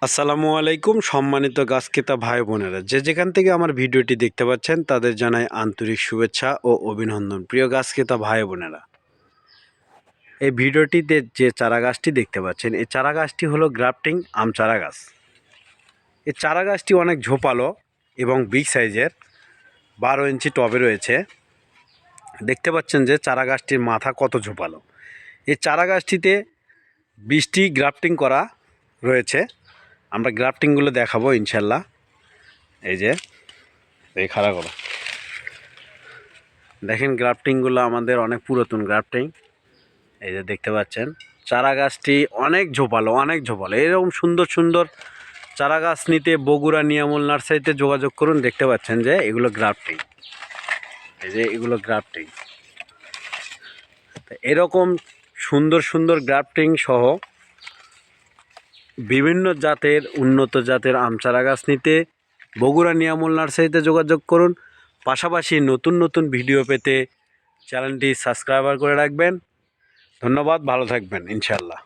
আসসালামু আলাইকুম সম্মানিত গাছ ক্রেতা ভাই বোনেরা, যে যেখান থেকে আমার ভিডিওটি দেখতে পাচ্ছেন তাদের জানাই আন্তরিক শুভেচ্ছা ও অভিনন্দন। প্রিয় গাছ ক্রেতা ভাই বোনেরা, এই ভিডিওটিতে যে চারা গাছটি দেখতে পাচ্ছেন, এই চারা গাছটি হলো গ্রাফটিং আম চারা গাছ। এই চারা গাছটি অনেক ঝোপালো এবং বিগ সাইজের, 12 ইঞ্চি টবে রয়েছে। দেখতে পাচ্ছেন যে চারা গাছটির মাথা কত ঝোপালো। এই চারা গাছটিতে 20টি গ্রাফটিং করা রয়েছে। আমরা গ্রাফটিংগুলো দেখাবো ইনশাল্লাহ। এই যে এই খাড়া করো, দেখেন গ্রাফটিংগুলো আমাদের অনেক পুরাতন গ্রাফটিং। এই যে দেখতে পাচ্ছেন চারা গাছটি অনেক ঝোপালো, অনেক ঝোপালো। এরকম সুন্দর সুন্দর চারা গাছ নিতে বগুড়া নিয়ামল নার্সারিতে যোগাযোগ করুন। দেখতে পাচ্ছেন যে এগুলো গ্রাফটিং, এই যে এগুলো গ্রাফটিং। এরকম সুন্দর সুন্দর গ্রাফটিং সহ বিভিন্ন জাতের, উন্নত জাতের আম চারা গাছ নিতে বগুড়া নিয়ামল নার্সারিতে যোগাযোগ করুন। পাশাপাশি নতুন নতুন ভিডিও পেতে চ্যানেলটি সাবস্ক্রাইবার করে রাখবেন। ধন্যবাদ, ভালো থাকবেন ইনশাল্লাহ।